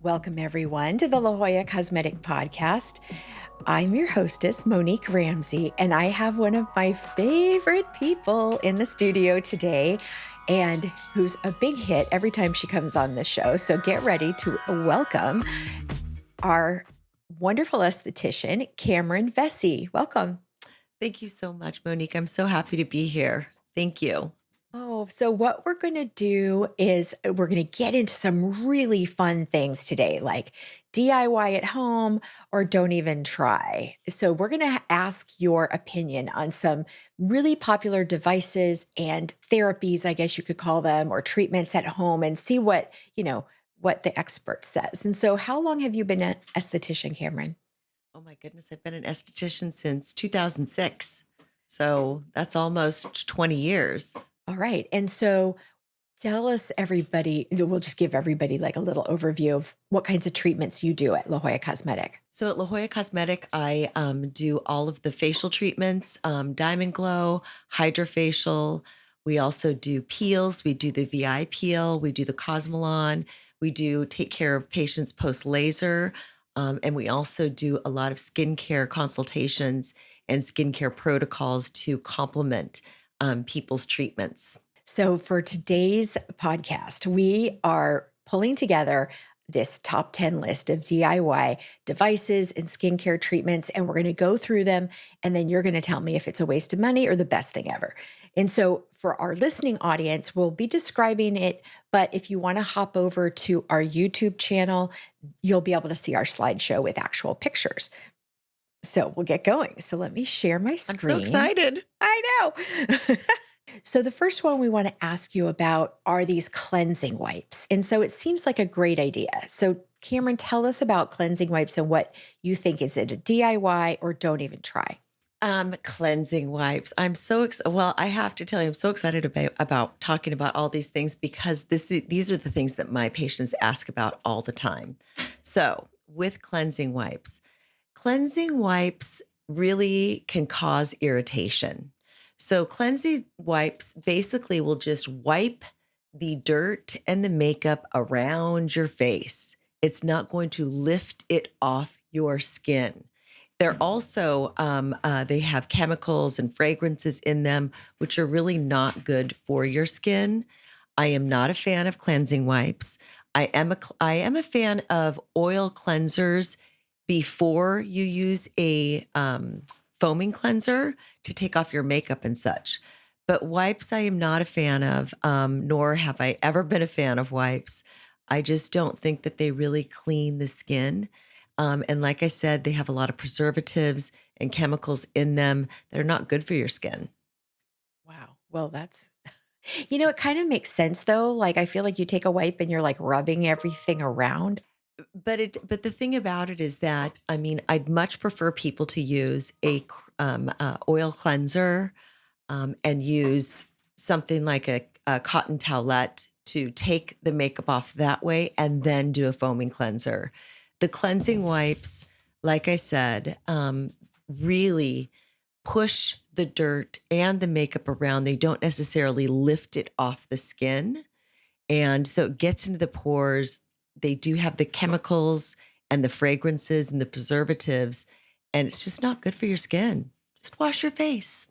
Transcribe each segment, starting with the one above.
Welcome, everyone, to the La+Jolla+Cosmetic podcast. I'm your hostess, Monique Ramsey, and I have one of my favorite people in the studio today, and who's a big hit every time she comes on the show. So get ready to welcome our wonderful esthetician, Cameron Vesey. Welcome. Thank you so much, Monique. I'm so happy to be here. Thank you. Oh, so what we're going to do is we're going to get into some really fun things today, like DIY at home or don't even try. So we're going to ask your opinion on some really popular devices and therapies, I guess you could call them, or treatments at home and see what the expert says. And so how long have you been an esthetician, Cameron? Oh my goodness, I've been an esthetician since 2006. So that's almost 20 years. All right. And so tell us, everybody, we'll just give everybody like a little overview of what kinds of treatments you do at La+Jolla+Cosmetic. So at La+Jolla+Cosmetic, I do all of the facial treatments, Diamond Glow, Hydrofacial. We also do peels. We do the VI peel. We do the Cosmelon. We do take care of patients post-laser. And we also do a lot of skincare consultations and skincare protocols to complement people's treatments. So for today's podcast, we are pulling together this top 10 list of DIY devices and skincare treatments, and we're going to go through them, and then you're going to tell me if it's a waste of money or the best thing ever. And so for our listening audience, we'll be describing it, but if you want to hop over to our YouTube channel, you'll be able to see our slideshow with actual pictures. So we'll get going. So let me share my screen. I'm so excited. I know. So the first one we want to ask you about are these cleansing wipes. And so it seems like a great idea. So Cameron, tell us about cleansing wipes and what you think. Is it a DIY or don't even try? Cleansing wipes. I'm so well, I have to tell you, I'm so excited about talking about all these things because these are the things that my patients ask about all the time. So with cleansing wipes really can cause irritation. So cleansing wipes basically will just wipe the dirt and the makeup around your face. It's not going to lift it off your skin. They're also, they have chemicals and fragrances in them, which are really not good for your skin. I am not a fan of cleansing wipes. I am a fan of oil cleansers before you use a foaming cleanser to take off your makeup and such. But wipes, I am not a fan of, nor have I ever been a fan of wipes. I just don't think that they really clean the skin. And like I said, they have a lot of preservatives and chemicals in them that are not good for your skin. Wow. Well, it kind of makes sense though. Like I feel like you take a wipe and you're like rubbing everything around. But the thing about it is that, I mean, I'd much prefer people to use a oil cleanser and use something like a cotton towelette to take the makeup off that way and then do a foaming cleanser. The cleansing wipes, like I said, really push the dirt and the makeup around. They don't necessarily lift it off the skin. And so it gets into the pores. They do have the chemicals and the fragrances and the preservatives, and it's just not good for your skin. Just wash your face.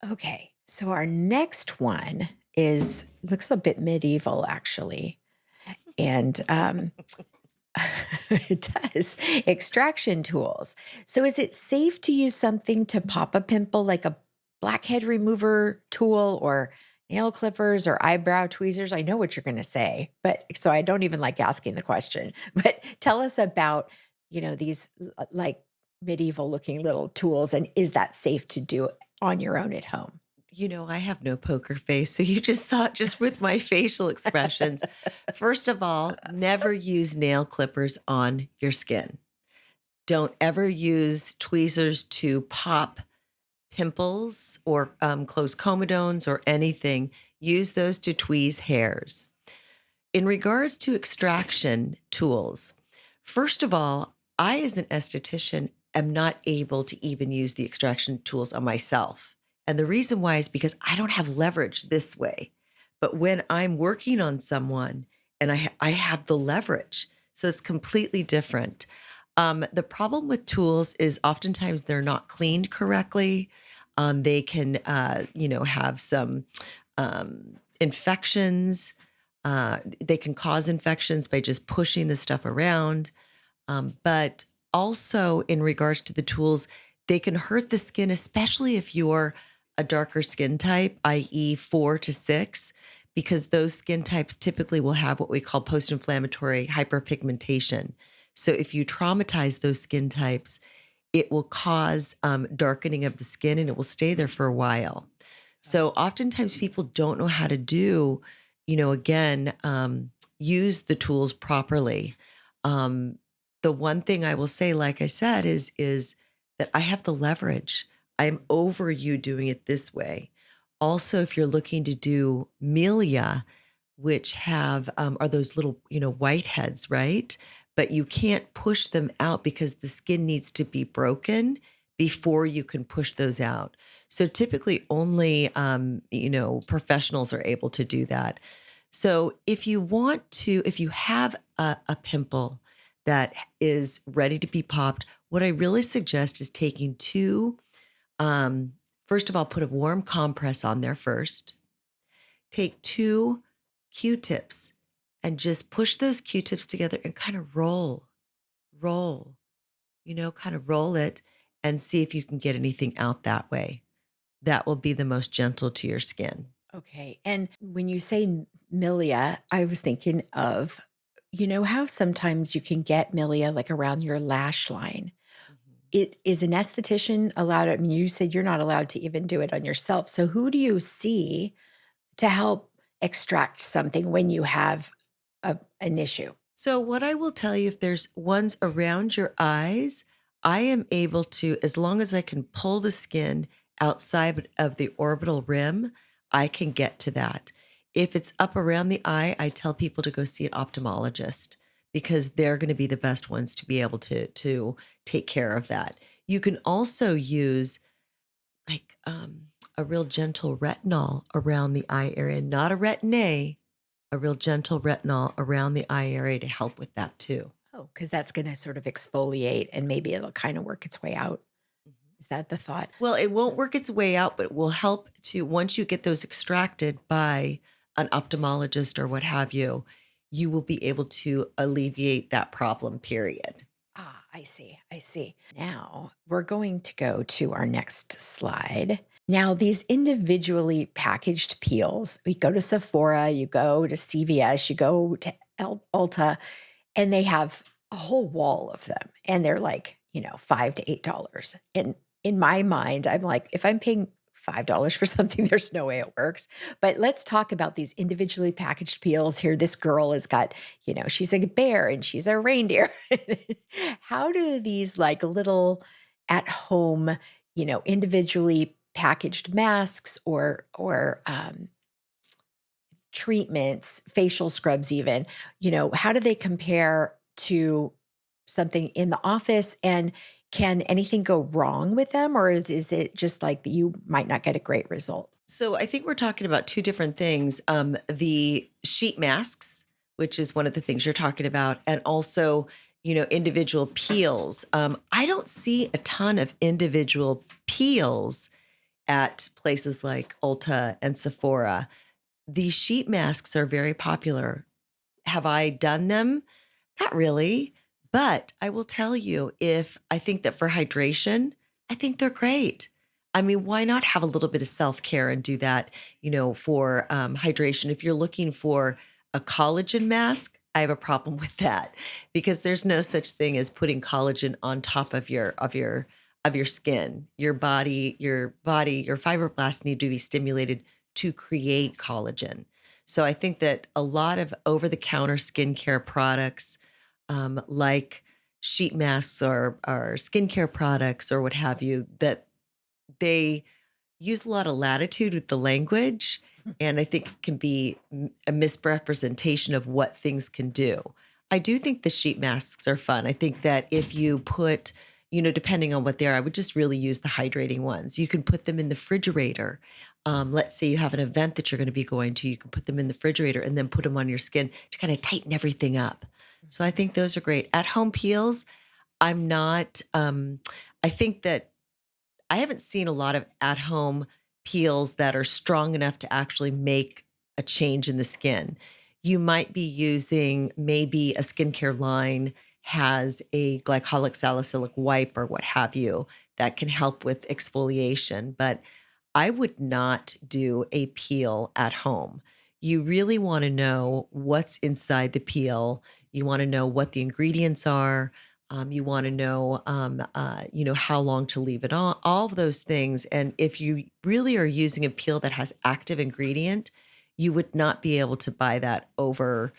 Okay. So our next one looks a bit medieval actually. And it does. Extraction tools. So is it safe to use something to pop a pimple like a blackhead remover tool or nail clippers or eyebrow tweezers? I know what you're going to say, but so I don't even like asking the question. But tell us about, these like medieval looking little tools, and is that safe to do on your own at home? I have no poker face, so you just saw it just with my facial expressions. First of all, never use nail clippers on your skin. Don't ever use tweezers to pop pimples or close comedones or anything. Use those to tweeze hairs. In regards to extraction tools, first of all, I, as an esthetician, am not able to even use the extraction tools on myself. And the reason why is because I don't have leverage this way. But when I'm working on someone and I have the leverage So it's completely different. The problem with tools is oftentimes they're not cleaned correctly. They can, have some infections. They can cause infections by just pushing the stuff around. But also, in regards to the tools, they can hurt the skin, especially if you're a darker skin type, i.e., 4 to 6, because those skin types typically will have what we call post inflammatory hyperpigmentation. So, if you traumatize those skin types, it will cause darkening of the skin and it will stay there for a while. So, oftentimes people don't know how to do, again, use the tools properly. Um, the one thing I will say, like I said, is that I have the leverage. I'm over you doing it this way. Also, if you're looking to do milia, which have are those little, whiteheads, right? But you can't push them out because the skin needs to be broken before you can push those out. So typically only professionals are able to do that. So if you have a pimple that is ready to be popped, what I really suggest is taking two, first of all, put a warm compress on there first. Take two Q-tips and just push those Q-tips together and kind of roll, kind of roll it and see if you can get anything out that way. That will be the most gentle to your skin. Okay. And when you say milia, I was thinking of, how sometimes you can get milia like around your lash line. Mhm. It is an esthetician allowed? I mean, you said you're not allowed to even do it on yourself. So who do you see to help extract something when you have an issue? So, what I will tell you, if there's ones around your eyes, I am able to, as long as I can pull the skin outside of the orbital rim, I can get to that. If it's up around the eye, I tell people to go see an ophthalmologist because they're going to be the best ones to be able to take care of that. You can also use like a real gentle retinol around the eye area, not a retin-A, a real gentle retinol around the eye area to help with that too. Oh, because that's going to sort of exfoliate and maybe it'll kind of work its way out. Mhm. Is that the thought? Well, it won't work its way out, but it will help to, once you get those extracted by an ophthalmologist or what have you, you will be able to alleviate that problem, period. Ah, I see. I see. Now we're going to go to our next slide. Now, these individually packaged peels, we go to Sephora, you go to CVS, you go to Ulta, and they have a whole wall of them. And they're like, $5 to $8. And in my mind, I'm like, if I'm paying $5 for something, there's no way it works. But let's talk about these individually packaged peels here. This girl has got, she's a bear and she's a reindeer. How do these like little at home, individually packaged masks or treatments, facial scrubs even, how do they compare to something in the office, and can anything go wrong with them, or is it just like you might not get a great result? So I think we're talking about two different things. The sheet masks, which is one of the things you're talking about, and also, individual peels. I don't see a ton of individual peels at places like Ulta and Sephora. These sheet masks are very popular. Have I done them? Not really. But I will tell you, if I think that for hydration, I think they're great. I mean, why not have a little bit of self care and do that, for hydration? If you're looking for a collagen mask, I have a problem with that because there's no such thing as putting collagen on top of your skin. Your fibroblasts need to be stimulated to create collagen. So I think that a lot of over the counter skincare products, like sheet masks or skincare products or what have you, that they use a lot of latitude with the language, and I think it can be a misrepresentation of what things can do. I do think the sheet masks are fun. I think that if you put, depending on what they are, I would just really use the hydrating ones. You can put them in the refrigerator. Let's say you have an event that you're going to be going to, you can put them in the refrigerator and then put them on your skin to kind of tighten everything up. So I think those are great. At home peels, I'm not, I think that I haven't seen a lot of at home peels that are strong enough to actually make a change in the skin. You might be using maybe a skincare line has a glycolic salicylic wipe or what have you that can help with exfoliation, but I would not do a peel at home. You really want to know what's inside the peel. You want to know what the ingredients are. You want to know, how long to leave it on, all of those things. And if you really are using a peel that has active ingredient, you would not be able to buy that over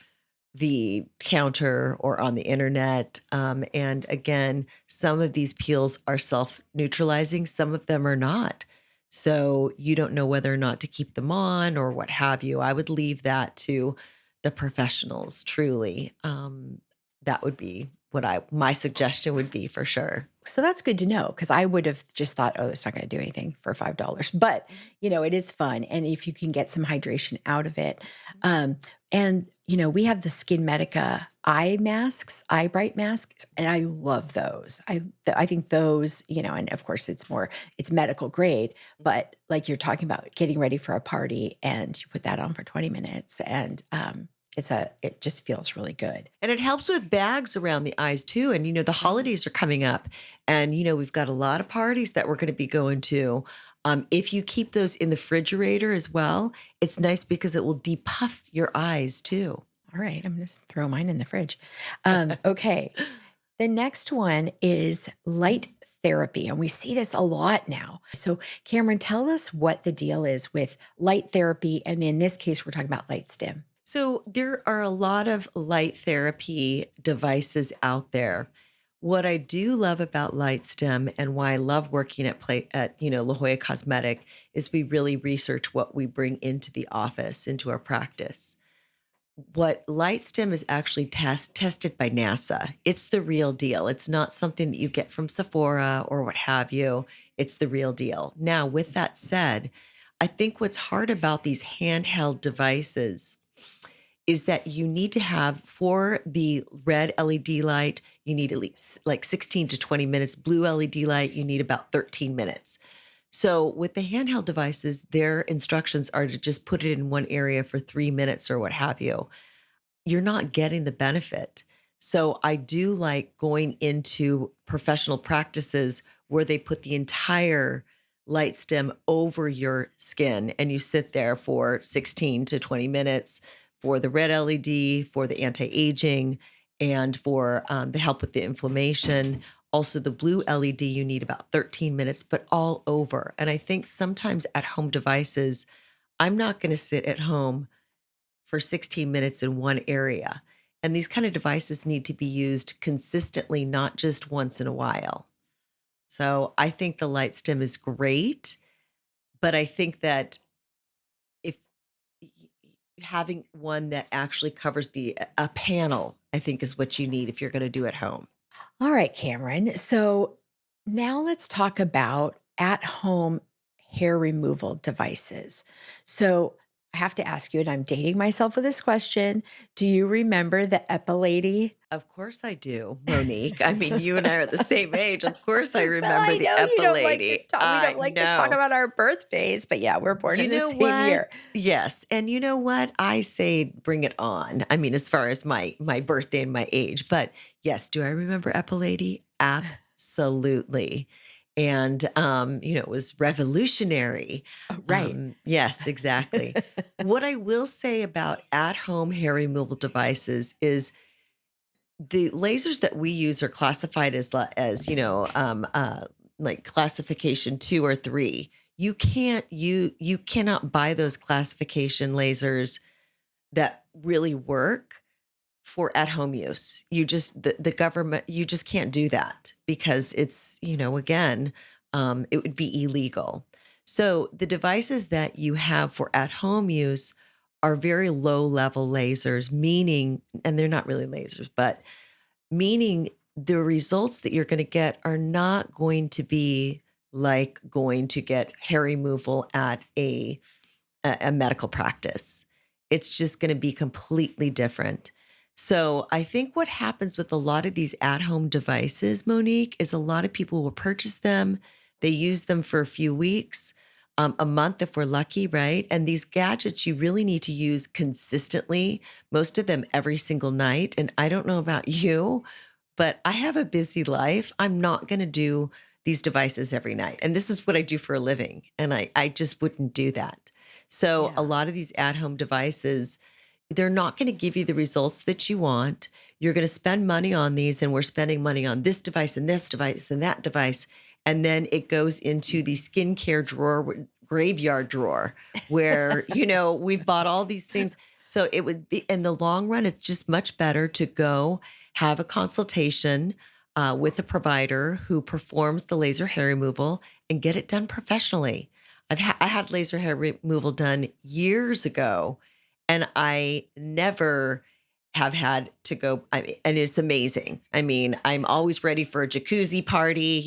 the counter or on the internet. And again, some of these peels are self neutralizing, some of them are not. So you don't know whether or not to keep them on or what have you. I would leave that to the professionals, truly. That would be what my suggestion would be for sure. So that's good to know because I would have just thought, oh, it's not going to do anything for $5. But, it is fun. And if you can get some hydration out of it. And, we have the Skin Medica eye masks, eye bright masks, and I love those. I think those, and of course it's medical grade, but like you're talking about getting ready for a party and you put that on for 20 minutes and, it just feels really good. And it helps with bags around the eyes too. And, the holidays are coming up and, we've got a lot of parties that we're going to be going to. If you keep those in the refrigerator as well, it's nice because it will depuff your eyes too. All right, I'm going to throw mine in the fridge. Okay. The next one is light therapy, and we see this a lot now. So, Cameron, tell us what the deal is with light therapy. And in this case, we're talking about light stim. So there are a lot of light therapy devices out there. What I do love about LightStem and why I love working at La Jolla Cosmetic is we really research what we bring into the office, into our practice. What LightStem is actually tested by NASA. It's the real deal. It's not something that you get from Sephora or what have you. It's the real deal. Now, with that said, I think what's hard about these handheld devices is that you need to have for the red LED light, you need at least like 16 to 20 minutes. Blue LED light, you need about 13 minutes. So with the handheld devices, their instructions are to just put it in one area for 3 minutes or what have you. You're not getting the benefit. So I do like going into professional practices where they put the entire light stem over your skin and you sit there for 16 to 20 minutes for the red LED, for the anti-aging, and for the help with the inflammation. Also, the blue LED, you need about 13 minutes, but all over. And I think sometimes at home devices, I'm not going to sit at home for 16 minutes in one area. And these kind of devices need to be used consistently, not just once in a while. So I think the light stem is great, but I think that if having one that actually covers a panel, I think is what you need if you're going to do at home. All right, Cameron. So now let's talk about at home hair removal devices. So I have to ask you, and I'm dating myself with this question. Do you remember the Epilady? Of course I do, Monique. I mean, you and I are the same age. Of course I Well, I remember the know you don't like to Epilady. talk. We I don't like to talk know. about our birthdays, but yeah, we're born You in the know same year. what? Yes. And you know what? I say bring it on. I mean, as far as my birthday and my age. But yes, do I remember Epilady? Absolutely. And it was revolutionary. Oh, right. Yes, exactly. What I will say about at-home hair removal devices is the lasers that we use are classified as like classification 2 or 3. You cannot buy those classification lasers that really work for at home use. You just the government you just can't do that because it's, again, it would be illegal. So the devices that you have for at home use are very low level lasers, meaning, and they're not really lasers, but meaning the results that you're going to get are not going to be like going to get hair removal at a medical practice. It's just going to be completely different. So I think what happens with a lot of these at-home devices, Monique, is a lot of people will purchase them. They use them for a few weeks, a month if we're lucky, right? And these gadgets you really need to use consistently, most of them every single night. And I don't know about you, but I have a busy life. I'm not going to do these devices every night. And this is what I do for a living. And I just wouldn't do that. So a Yeah. lot of these at-home devices, they're not going to give you the results that you want. You're going to spend money on these, and we're spending money on this device and that device. And then it goes into the skincare drawer, graveyard drawer, where, we've bought all these things. So it would be in the long run, it's just much better to go have a consultation with a provider who performs the laser hair removal and get it done professionally. I had laser hair removal done years ago, and I never have had to go. And it's amazing. I mean, I'm always ready for a jacuzzi party.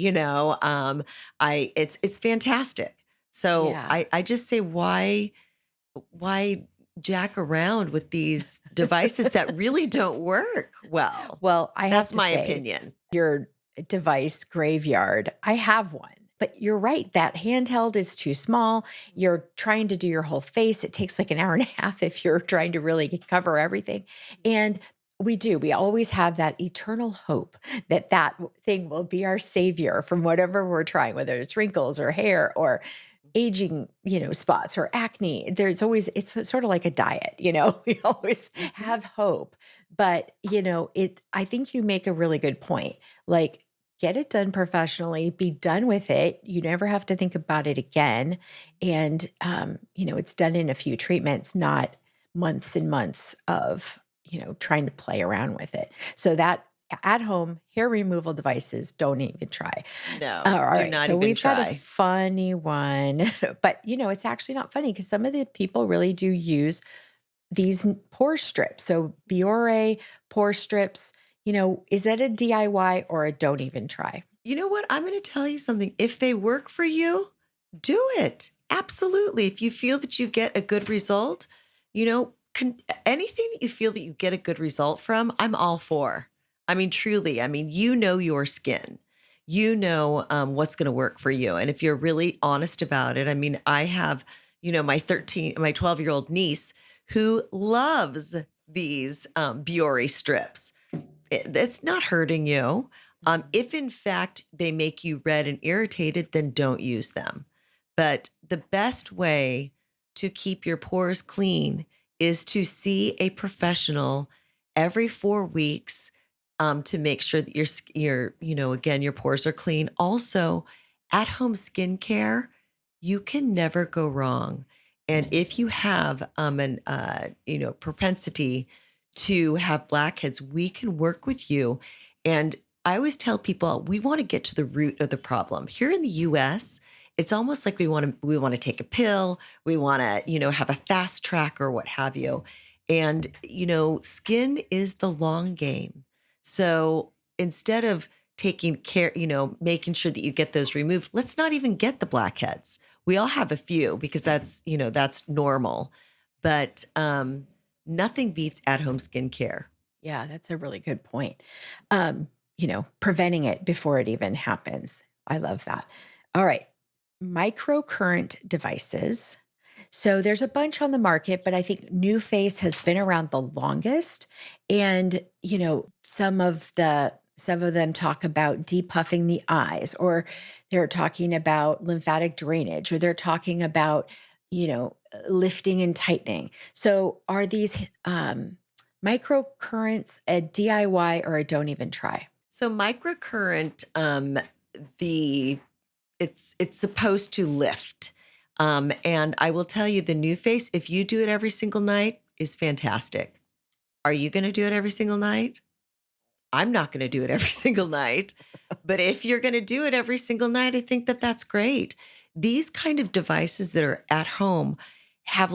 It's fantastic. So Yeah. I just say, why jack around with these devices that really don't work well? Well, I have That's to my say, opinion. your device graveyard, I have one. But you're right, that handheld is too small. You're trying to do your whole face. It takes like an hour and a half if you're trying to really cover everything. And we always have that eternal hope that thing will be our savior from whatever we're trying, whether it's wrinkles or hair or aging, spots or acne. It's sort of like a diet, we always Mhm. have hope. But, I think you make a really good point. Like, get it done professionally, be done with it. You never have to think about it again. And, it's done in a few treatments, not months and months of, trying to play around with it. So that at home hair removal devices, don't even try. No, All do right. not So even we've got a try. funny one, but it's actually not funny because some of the people really do use these pore strips. So Bioré pore strips, is that a DIY or a don't even try? You know what? I'm going to tell you something. If they work for you, do it. Absolutely. If you feel that you get a good result, anything that you feel that you get a good result from, I'm all for. I mean, truly, you know your skin. You know what's going to work for you. And if you're really honest about it, I have, my 12-year-old niece who loves these Bioré strips. It's not hurting you. Mhm. If in fact they make you red and irritated, then don't use them. But the best way to keep your pores clean is to see a professional every 4 weeks to make sure that again, your pores are clean. Also, at home skincare, you can never go wrong. And if you have an propensity to have blackheads, we can work with you. And I always tell people we want to get to the root of the problem. Here in the US, it's almost like we want to take a pill, we want to, have a fast track or what have you. And, skin is the long game. So instead of taking care, making sure that you get those removed, let's not even get the blackheads. We all have a few because that's normal. But nothing beats at-home skincare. Yeah, that's a really good point. Preventing it before it even happens. I love that. All right. Microcurrent devices. So there's a bunch on the market, but I think New Face has been around the longest. And, some of them talk about depuffing the eyes, or they're talking about lymphatic drainage, or they're talking about, lifting and tightening. So are these microcurrents a DIY or a don't even try? So microcurrent, the it's supposed to lift. And I will tell you the new face, if you do it every single night, is fantastic. Are you going to do it every single night? I'm not going to do it every single night. But if you're going to do it every single night, I think that that's great. These kind of devices that are at home have,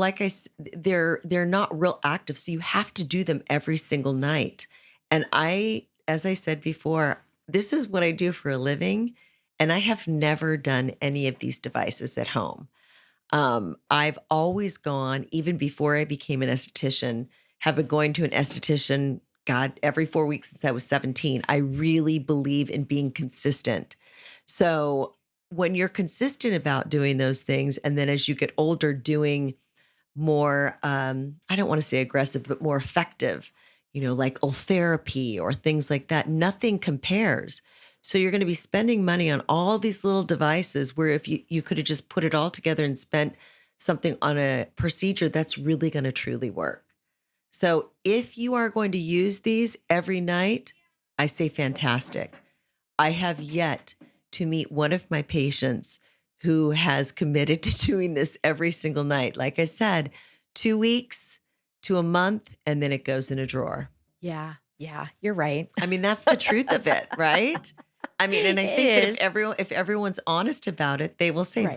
they're not real active, so you have to do them every single night. And as I said before, this is what I do for a living, and I have never done any of these devices at home. I've always gone, even before I became an esthetician, have been going to an esthetician, God, every 4 weeks since I was 17. I really believe in being consistent. So when you're consistent about doing those things, and then as you get older, doing more, I don't want to say aggressive, but more effective, like therapy or things like that, nothing compares. So you're going to be spending money on all these little devices where if you could have just put it all together and spent something on a procedure that's really going to truly work. So if you are going to use these every night, I say fantastic. I have yet to meet one of my patients who has committed to doing this every single night. Like I said, 2 weeks to a month, and then it goes in a drawer. Yeah. Yeah. You're right. I mean, that's the truth of it, right? I mean, and I It think that is. if everyone's honest about it, they will say Right.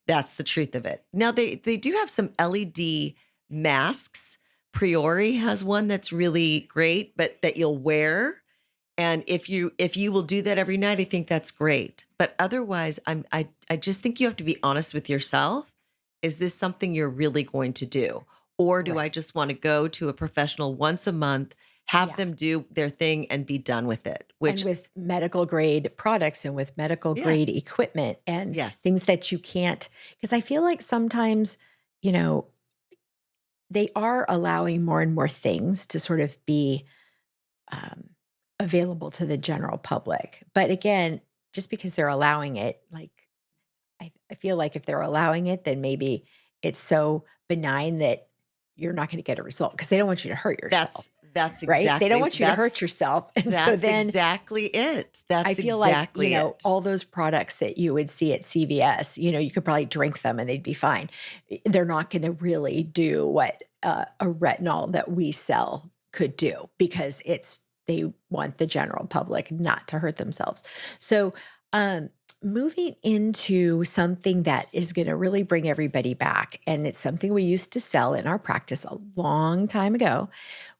that's the truth of it. Now they do have some LED masks. BioRe has one that's really great, but that you'll wear. And if you will do that every night, I think that's great. But otherwise, I just think you have to be honest with yourself. Is this something you're really going to do? Or do I Right. just want to go to a professional once a month, have Yeah. them do their thing and be done with it? And Which, with medical grade products and with medical yes, grade equipment and yes, things that you can't, because I feel like sometimes, you know, they are allowing more and more things to sort of be um, available to the general public. But again, just because they're allowing it, like I feel like if they're allowing it, then maybe it's so benign that you're not going to get a result because they don't want you to hurt yourself, that's right? They don't exactly want you to hurt yourself. And so that's then exactly it. I That's feel like, exactly it. all those products that you would see at CVS, you could probably drink them and they'd be fine. They're not going to really do what a retinol that we sell could do because they want the general public not to hurt themselves. So, moving into something that is going to really bring everybody back, and it's something we used to sell in our practice a long time ago,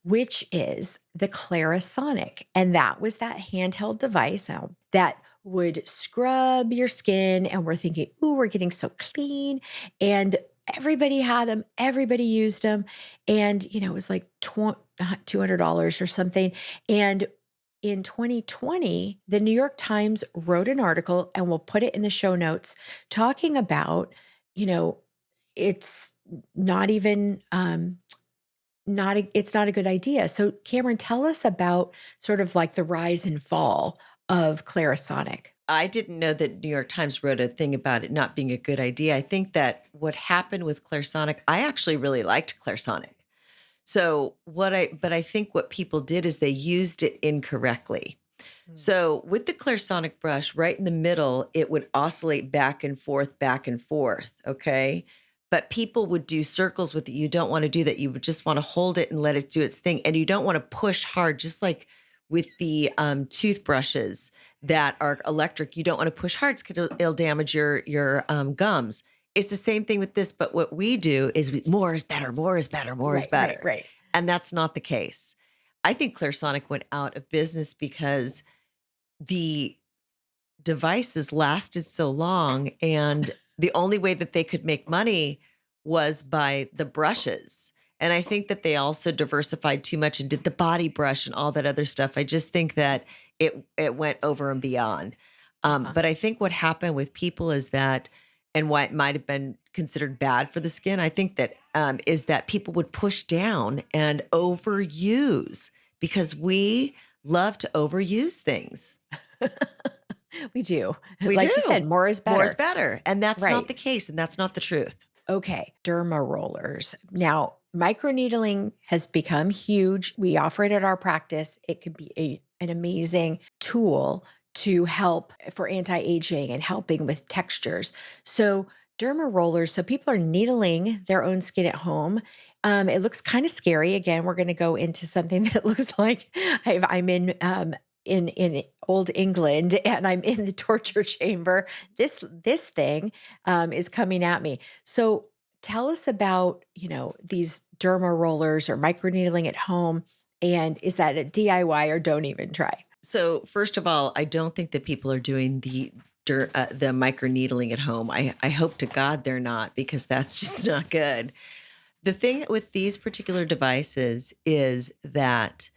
which is the Clarisonic. And that was that handheld device that would scrub your skin. And we're thinking, ooh, we're getting so clean. And everybody had them, everybody used them. And, it was like $200 or something. And in 2020, the New York Times wrote an article, and we'll put it in the show notes, talking about, you know, it's not even it's not a good idea. So Cameron, tell us about sort of like the rise and fall of Clarisonic. I didn't know that New York Times wrote a thing about it not being a good idea. I think that what happened with Clarisonic, I actually really liked Clarisonic. So but I think what people did is they used it incorrectly. Mm. So with the Clarisonic brush, right in the middle, it would oscillate back and forth, back and forth. Okay. But people would do circles with it. You don't want to do that. You would just want to hold it and let it do its thing. And you don't want to push hard, just like with the toothbrushes that are electric. You don't want to push hard because it'll damage your gums. It's the same thing with this. But what we do is more is better, more is better, more is Right, right, better. right. And that's not the case. I think Clarisonic went out of business because the devices lasted so long, and the only way that they could make money was by the brushes. And I think that they also diversified too much and did the body brush and all that other stuff. I just think that it went over and beyond. Uh-huh. But I think what happened with people is that, and why it might have been considered bad for the skin, I think that is that people would push down and overuse because we love to overuse things. We do. We Like you do. said, more is More is better. better. And that's not Right. the case. And that's not the truth. Okay. Dermarollers. Now, microneedling has become huge. We offer it at our practice. It could be an amazing tool to help for anti-aging and helping with textures. So Dermarollers, so people are needling their own skin at home. It looks kind of scary. Again, we're going to go into something that looks like I'm in old England and I'm in the torture chamber. This thing is coming at me. So tell us about, these derma rollers or microneedling at home. And is that a DIY or don't even try? So, first of all, I don't think that people are doing the micro needling at home. I hope to God they're not, because that's just not good. The thing with these particular devices is that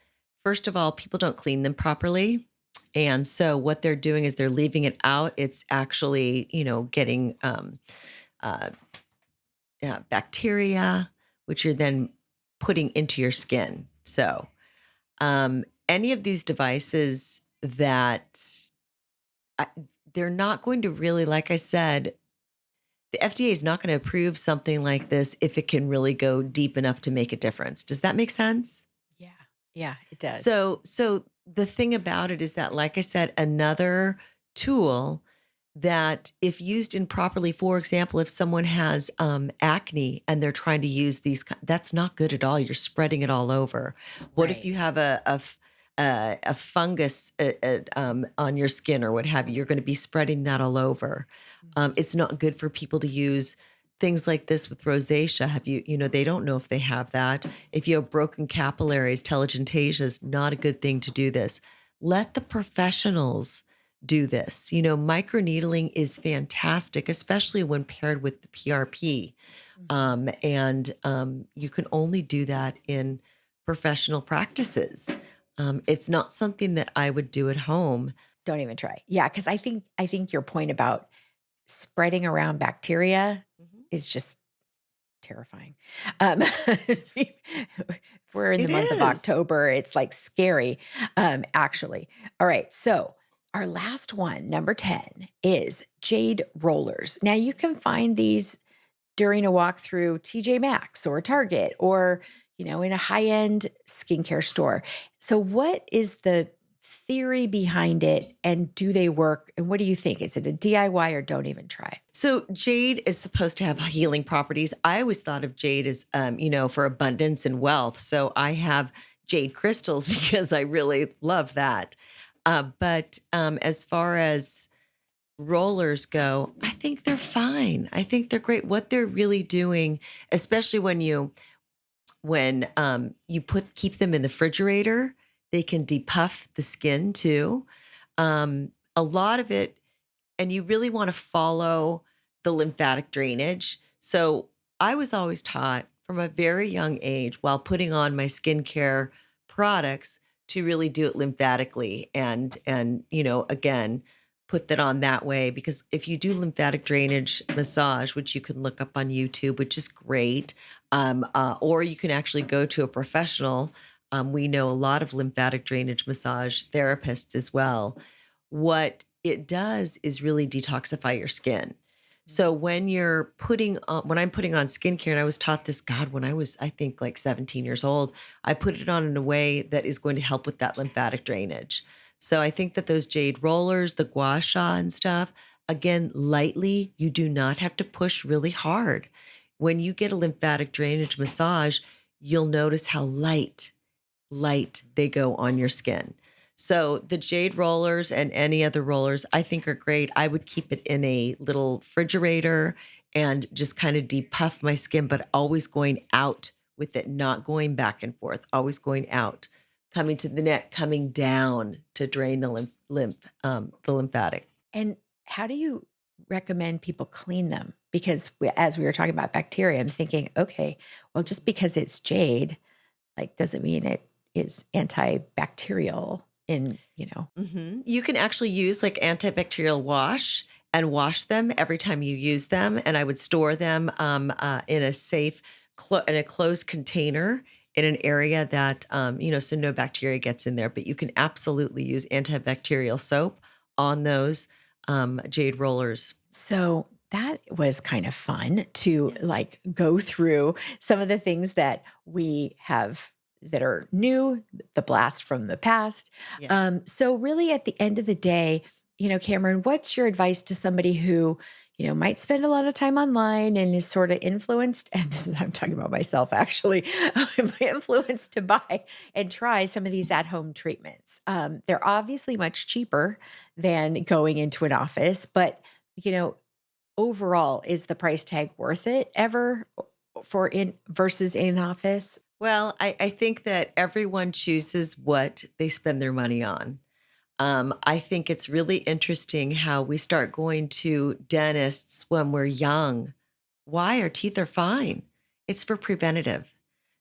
first of all, people don't clean them properly. And so what they're doing is they're leaving it out. It's actually, getting uh, bacteria, which you're then putting into your skin. So any of these devices that I, they're not going to really, like I said, the FDA is not going to approve something like this if it can really go deep enough to make a difference. Does that make sense? Yeah. Yeah, it does. So the thing about it is that, like I said, another tool that if used improperly, for example, if someone has acne and they're trying to use these, that's not good at all. You're spreading it all over. What if Right. you have a fungus on your skin or what have you? You're going to be spreading that all over. Mhm. It's not good for people to use things like this with rosacea. Have you, they don't know if they have that. If you have broken capillaries, telangiectasia is not a good thing to do this. Let the professionals do this. Microneedling is fantastic, especially when paired with the PRP. Mhm. And you can only do that in professional practices. It's not something that I would do at home. Don't even try. Yeah, because I think your point about spreading around bacteria Mhm. is just terrifying. If we're in the It month of is. October, it's like scary, actually. All right, so our last one, number 10, is jade rollers. Now you can find these during a walk through TJ Maxx or Target or, in a high-end skincare store. So what is the theory behind it and do they work? And what do you think? Is it a DIY or don't even try? So jade is supposed to have healing properties. I always thought of jade as, for abundance and wealth. So I have jade crystals because I really love that. But as far as rollers go, I think they're fine. I think they're great. What they're really doing, especially when you keep them in the refrigerator, they can depuff the skin too. A lot of it, and you really want to follow the lymphatic drainage. So I was always taught from a very young age while putting on my skincare products to really do it lymphatically and again put that on that way, because if you do lymphatic drainage massage, which you can look up on YouTube, which is great, or you can actually go to a professional. We know a lot of lymphatic drainage massage therapists as well. What it does is really detoxify your skin. So when I'm putting on skincare, and I was taught this, God, when I was, I think like 17 years old, I put it on in a way that is going to help with that lymphatic drainage. So I think that those jade rollers, the gua sha and stuff, again, lightly, you do not have to push really hard. When you get a lymphatic drainage massage, you'll notice how light they go on your skin. So the jade rollers and any other rollers I think are great. I would keep it in a little refrigerator and just kind of depuff my skin, but always going out with it, not going back and forth, always going out, coming to the neck, coming down to drain the the lymphatic. And how do you recommend people clean them? Because as we were talking about bacteria, I'm thinking, okay, well, just because it's jade, like, doesn't mean it is antibacterial You can actually use like antibacterial wash and wash them every time you use them. And I would store them in a safe, in a closed container in an area that, so no bacteria gets in there. But you can absolutely use antibacterial soap on those jade rollers. So that was kind of fun to Yeah. like go through some of the things that we have that are new, the blast from the past. Yeah. So really at the end of the day, Cameron, what's your advice to somebody who, might spend a lot of time online and is sort of influenced? And this is, I'm talking about myself actually, influenced to buy and try some of these at home treatments. They're obviously much cheaper than going into an office, but you know, overall, is the price tag worth it ever for in versus in office? Well, I think that everyone chooses what they spend their money on. I think it's really interesting how we start going to dentists when we're young. Why? Our teeth are fine. It's for preventative.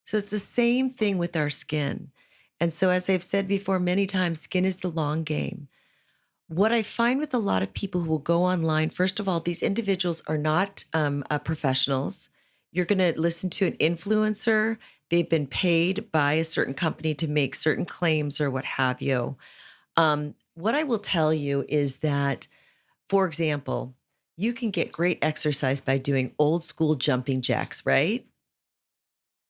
So it's the same thing with our skin. And so, as I've said before many times, skin is the long game. What I find with a lot of people who will go online, first of all, these individuals are not professionals. You're going to listen to an influencer. They've been paid by a certain company to make certain claims or what have you. What I will tell you is that, for example, you can get great exercise by doing old school jumping jacks, right?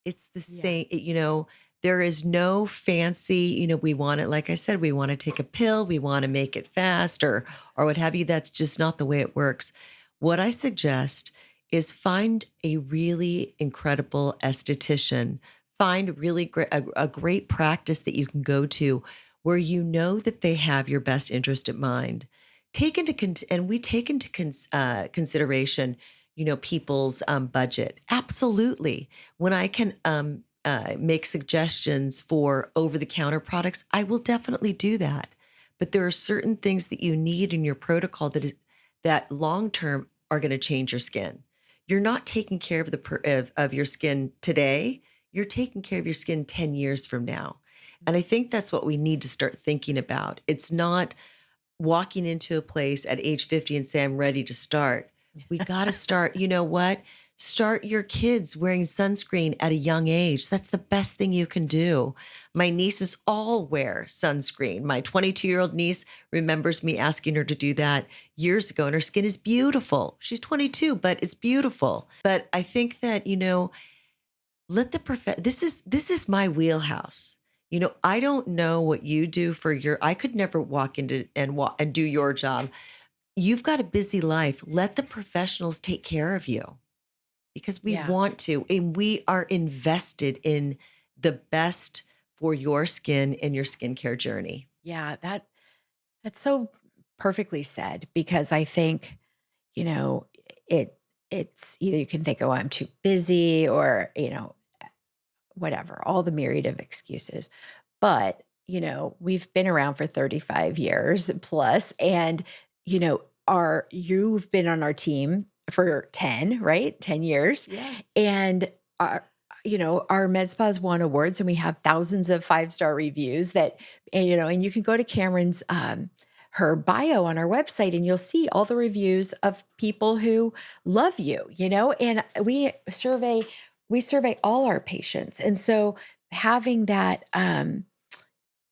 It's the Yeah. same, there is no fancy, we want it, like I said, we want to take a pill, we want to make it fast or what have you. That's just not the way it works. What I suggest is find a really incredible esthetician, find really great a great practice that you can go to where you know that they have your best interest at mind. And we take into consideration, people's budget. Absolutely. When I can make suggestions for over the counter products, I will definitely do that. But there are certain things that you need in your protocol that long term are going to change your skin. You're not taking care of of your skin today. You're taking care of your skin 10 years from now. And I think that's what we need to start thinking about. It's not walking into a place at age 50 and say, I'm ready to start. We got to start. You know what? Start your kids wearing sunscreen at a young age. That's the best thing you can do. My nieces all wear sunscreen. My 22-year-old niece remembers me asking her to do that years ago, and her skin is beautiful. She's 22, but it's beautiful. But I think that, let the this is my wheelhouse. I don't know what you do for I could never walk into and do your job. You've got a busy life. Let the professionals take care of you because we Yeah. want to, and we are invested in the best for your skin and your skincare journey. Yeah, that's so perfectly said because I think, you know, it's either you can think, oh, I'm too busy or, whatever, all the myriad of excuses. But, we've been around for 35 years plus and, you've been on our team for 10, right? 10 years. Yes. And our med spas won awards and we have thousands of five-star reviews and you can go to Cameron's her bio on our website and you'll see all the reviews of people who love you, and we survey all our patients. And so having that,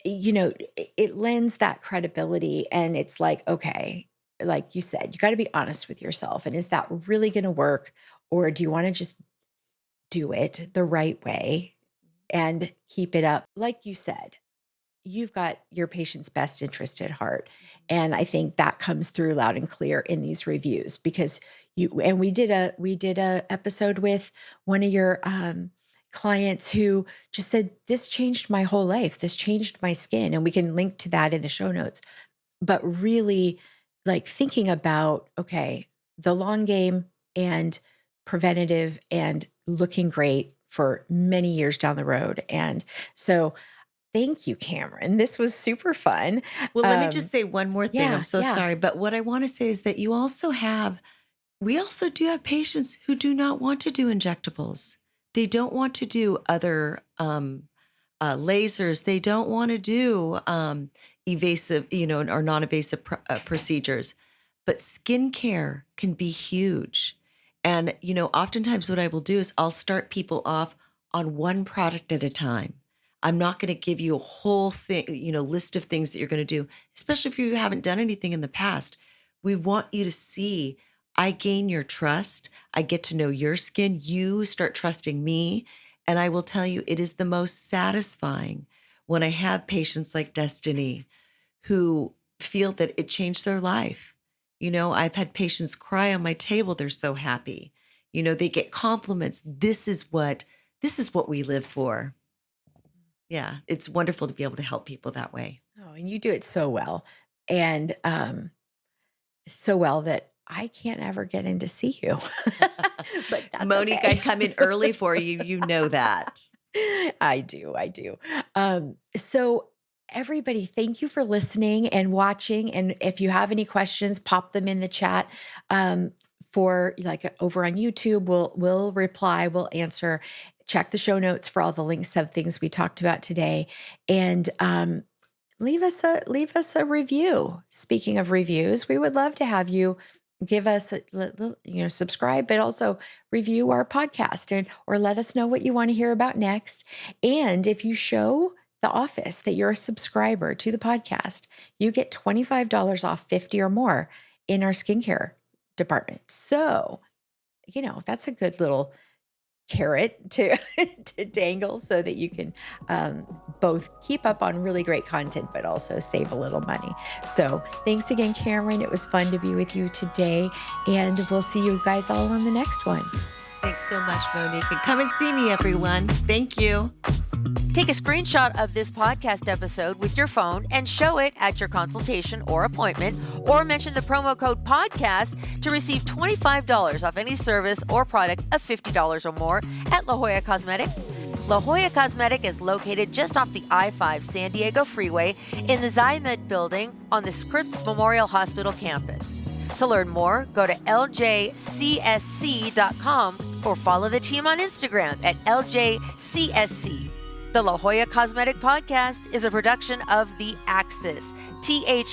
it lends that credibility and it's like, okay, like you said, you got to be honest with yourself. And is that really going to work? Or do you want to just do it the right way and keep it up? Like you said, you've got your patient's best interest at heart. And I think that comes through loud and clear in these reviews because we did a episode with one of your clients who just said, this changed my whole life. This changed my skin. And we can link to that in the show notes. But really like thinking about, okay, the long game and preventative and looking great for many years down the road. And so thank you, Cameron. This was super fun. Well, let me just say one more thing. I'm Yeah, so yeah. sorry. But what I want to say is that we also do have patients who do not want to do injectables. They don't want to do other lasers. They don't want to do evasive, or non-invasive procedures. But skincare can be huge. And, oftentimes what I will do is I'll start people off on one product at a time. I'm not going to give you a whole thing, list of things that you're going to do, especially if you haven't done anything in the past. We want you to see, I gain your trust. I get to know your skin. You start trusting me. And I will tell you, it is the most satisfying when I have patients like Destiny who feel that it changed their life. I've had patients cry on my table. They're so happy. They get compliments. This is what we live for. Yeah, it's wonderful to be able to help people that way. Oh, and you do it so well. And so well that I can't ever get in to see you. But that's Monique, okay. I'd come in early for you. You know that. I do. So everybody, thank you for listening and watching. And if you have any questions, pop them in the chat. For like over on YouTube, we'll reply, we'll answer. check the show notes for all the links of things we talked about today. And leave us a review. Speaking of reviews, we would love to have you give us subscribe, but also review our podcast or let us know what you want to hear about next. And if you show the office that you're a subscriber to the podcast, you get $25 off 50 or more in our skincare department. So, that's a good little carrot to to dangle so that you can both keep up on really great content, but also save a little money. So thanks again, Cameron. It was fun to be with you today, and we'll see you guys all on the next one. Thanks so much, Monique. And come and see me, everyone. Thank you. Take a screenshot of this podcast episode with your phone and show it at your consultation or appointment, or mention the promo code podcast to receive $25 off any service or product of $50 or more at La Jolla Cosmetic. La Jolla Cosmetic is located just off the I-5 San Diego Freeway in the Ximed building on the Scripps Memorial Hospital campus. To learn more, go to ljcsc.com or follow the team on Instagram at ljcsc. The La Jolla Cosmetic Podcast is a production of The Axis, TheAxis.io.